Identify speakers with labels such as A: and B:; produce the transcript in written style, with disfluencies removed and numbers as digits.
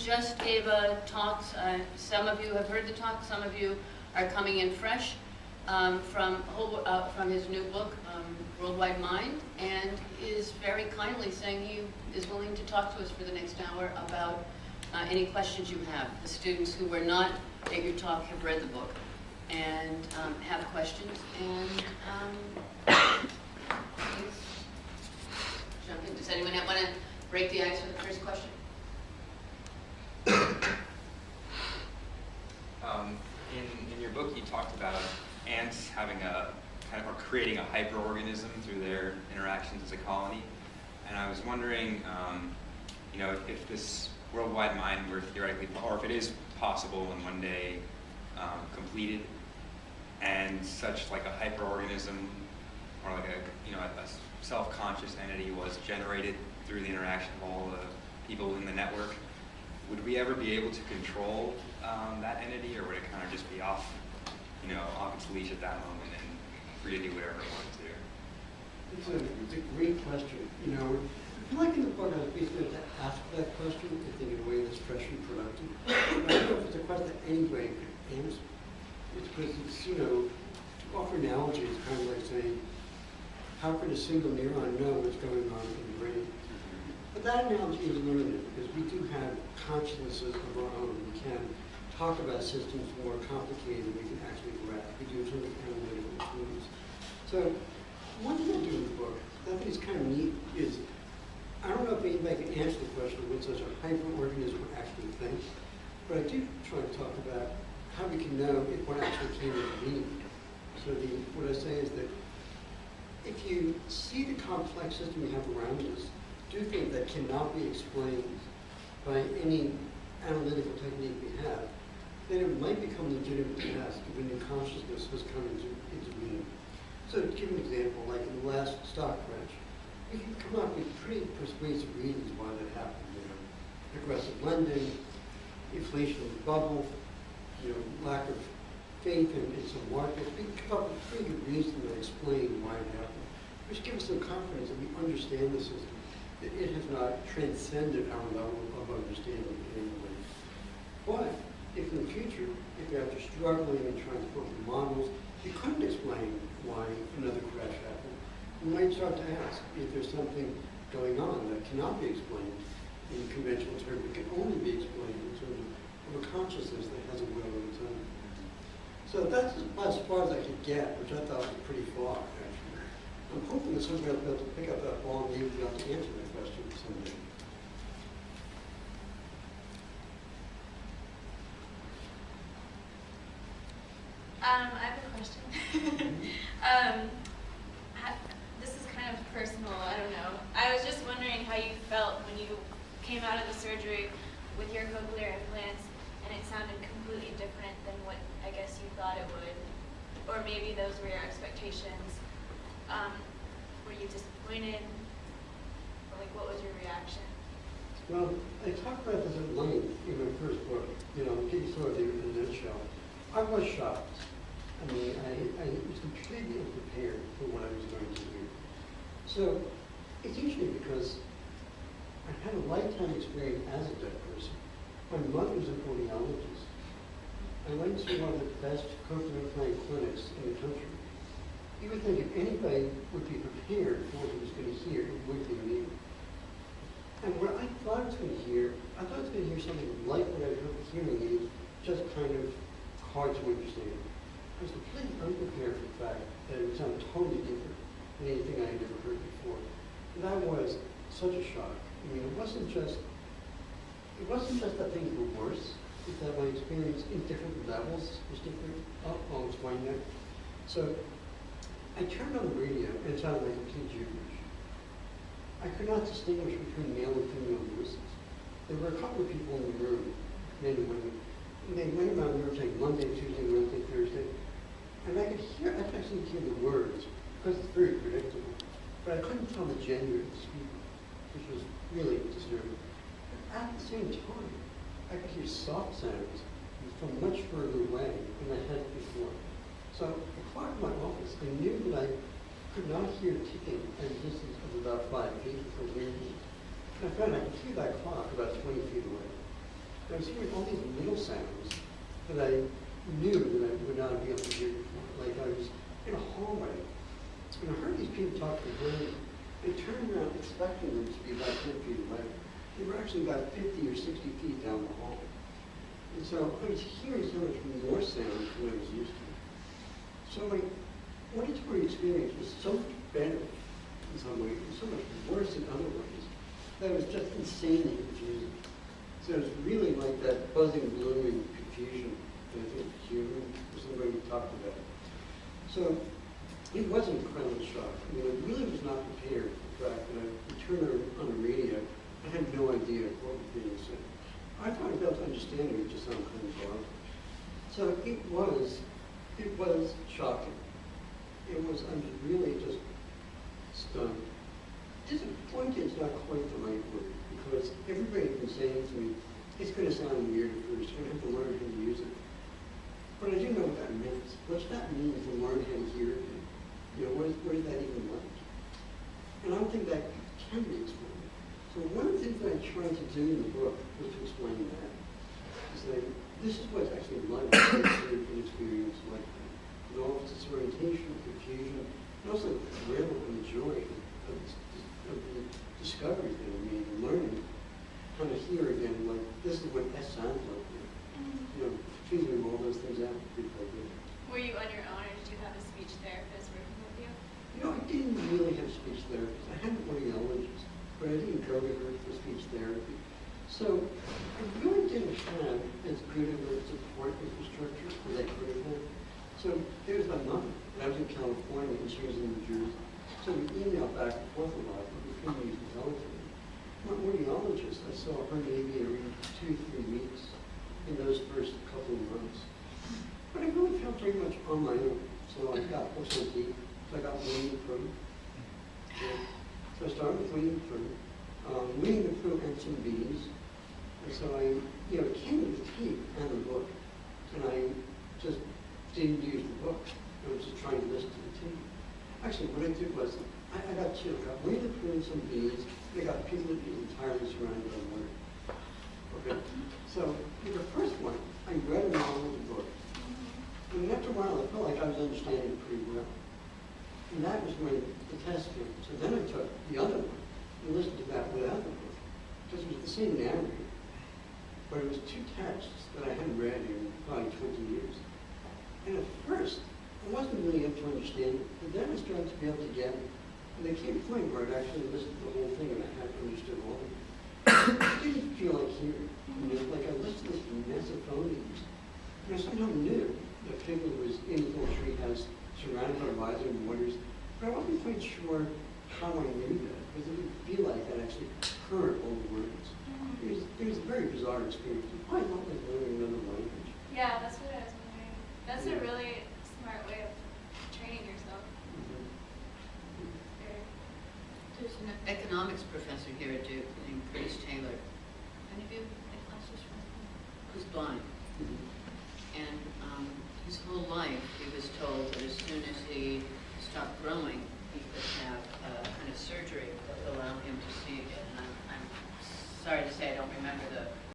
A: just gave a talk. Some of you have heard the talk, some of you are coming in fresh from his new book, Worldwide Mind, and is very kindly saying he is willing to talk to us for the next hour about any questions you have. The students who were not at your talk have read the book and have questions, and please jump in. Does anyone want to break the ice with the first question?
B: In your book, you talked about ants having or creating a hyperorganism through their interactions as a colony, and I was wondering, if this worldwide mind were theoretically, or if it is possible in one day completed, and such like a hyperorganism or like a self-conscious entity was generated through the interaction of all the people in the network, would we ever be able to control that entity, or would it kind of just be off its leash at that moment and free to do whatever it wanted to do?
C: It's a great question. I feel like in the book I was basically to ask that question, I think, in a way that's fresh and productive. But I don't know if it's a question that anybody could answer. It's because to offer analogy, it's kind of like saying, how could a single neuron know what's going on in the brain? But that analogy is limited because we do have consciousnesses of our own. We can talk about systems more complicated than we can actually grasp. We do some analytical tools. So one thing I do in the book that I think is kind of neat is, I don't know if anybody can answer the question of what such a hyperorganism would actually think, but I do try to talk about how we can know if one actually came into being. So what I say is that if you see the complex system we have around us, do think that cannot be explained by any analytical technique we have, then it might become legitimate to ask if a new consciousness has come into being. So to give an example, like in the last stock crash, we can come up with pretty persuasive reasons why that happened. Aggressive lending, inflation in the bubble, lack of faith in some markets. We can come up with pretty good reasons that explain why it happened, which gives us some confidence that we understand the system. It has not transcended our level of understanding in any way. But if in the future, if you're after struggling and trying to form models, you couldn't explain why another crash happened, you might start to ask if there's something going on that cannot be explained in conventional terms, it can only be explained in terms of a consciousness that has a will of its own. So that's as far as I could get, which I thought was pretty far, actually. I'm hoping that somebody will be able to pick up that ball and maybe be able to answer that question someday.
D: I have a question. This is kind of personal, I don't know. I was just wondering how you felt when you came out of the surgery with your cochlear implants and it sounded completely different than what I guess you thought it would. Or maybe those were your expectations. Were you disappointed? Or what was your reaction?
C: Well, I talked about this at length in my first book, give you sort of in a nutshell. I was shocked. I mean, I was completely unprepared for what I was going to do. So it's usually because I had a lifetime experience as a deaf person. My mother was an audiologist. I went to one of the best cochlear implant clinics in the country. You would think if anybody would be prepared for what he was going to hear, it would be me. And what I thought I was going to hear, I thought I was going to hear something like what I heard with hearing aids, just kind of hard to understand. I was completely unprepared for the fact that it would sound totally different than anything I had ever heard before. And that was such a shock. I mean, it wasn't just that things were worse, it's that my experience in different levels was different. I'll explain that. So I turned on the radio and it sounded like complete gibberish. I could not distinguish between male and female voices. There were a couple of people in the room, men and women, and they went around the room saying Monday, Tuesday, Wednesday, Thursday, and I could actually hear the words, because it's very predictable, but I couldn't tell the gender of the speaker, which was really disturbing. But at the same time, I could hear soft sounds from much further away than I had before. So the clock in my office, I knew that I could not hear ticking at a distance of about 5 feet from near me. And I found I could hear that clock about 20 feet away. I was hearing all these little sounds that I knew that I would not be able to hear before. Like I was in a hallway, and I heard these people talking behind me. I turned around expecting them to be about 10 feet away. They were actually about 50 or 60 feet down the hall. And so I was hearing so much more sound than I was used to. So my auditory experience was so much better in some ways, and so much worse in other ways, that it was just insanely confusing. So it was really like that buzzing, blooming confusion that I think human was the way we talked about. So it was an incredible shock. I mean, I really was not prepared for the fact that I would turn on the radio. I had no idea what was being said. I thought I'd be able to understand it, it just sounded kind of garbled. So it was shocking. It was, I'm really just stunned. Disappointed is not quite the right word, because everybody had been saying to me, it's going to sound weird at first, you're going to have to learn how to use it. But I didn't know what that meant. What's that mean to learn how to hear it? You know, what is that even like? And I don't think that can be explained. So one of the things that I tried to do in the book was to explain that. To say, this is what it's actually like to hear an experience like that. With all of its disorientation, confusion, and also the thrill and the joy of the discovery that I made and learning how to hear again, like, this is what S sounds like. You know, figuring all those things out would be quite good.
D: Were you on your own, or did you have a speech therapist working with you?
C: You know, I didn't really have a speech therapist. I had an audiologist, but I didn't go to her for speech therapy. So I really didn't have as good of a support infrastructure as I could have had. So there's my mother. I was in California and she was in New Jersey. So we emailed back and forth a lot, but we couldn't use the telephone. My audiologist, I saw her maybe every 2 or 3 weeks in those first couple of months. But I really felt very much on my own. So I got books on deep. So I got Winnie the Pooh. So I started with Winnie the Pooh. Winnie the Pooh and some bees. And so I, you know, it came with the tape and the book. And I just didn't use the book. I was just trying to listen to the tape. Actually, what I did was, I got two. I got Winnie the Pooh and some bees. And I got people that was entirely surrounded by water. Okay. So with the first one, I read along with the book. And after a while, I felt like I was understanding it pretty well. And that was when the test came. So then I took the other one and listened to that without the book. Because it was the same narrative. But it was 2 texts that I hadn't read in probably 20 years. And at first, I wasn't really able to understand it. But then I started to be able to get it. And there came a point where I'd actually listened to the whole thing and I had understood all of it. It didn't feel like hearing. You know, like I listened to this massive phonemes. And I somehow knew that Piglet was in the little tree house, surrounded by rising waters, but I wasn't quite sure how I knew that, because it didn't feel like I actually heard all the words. It was a very bizarre experience. It's probably not like learning another language.
D: Yeah, that's what I was wondering. That's
C: Yeah.
D: a really smart way of training yourself.
A: There's an economics professor here at Duke named Curtis Taylor. Any of you had classes from him? Who's blind. And his whole life, he was told that as soon as he stopped growing, he could have a kind of surgery that would allow him to see again. And I'm sorry to say I don't remember the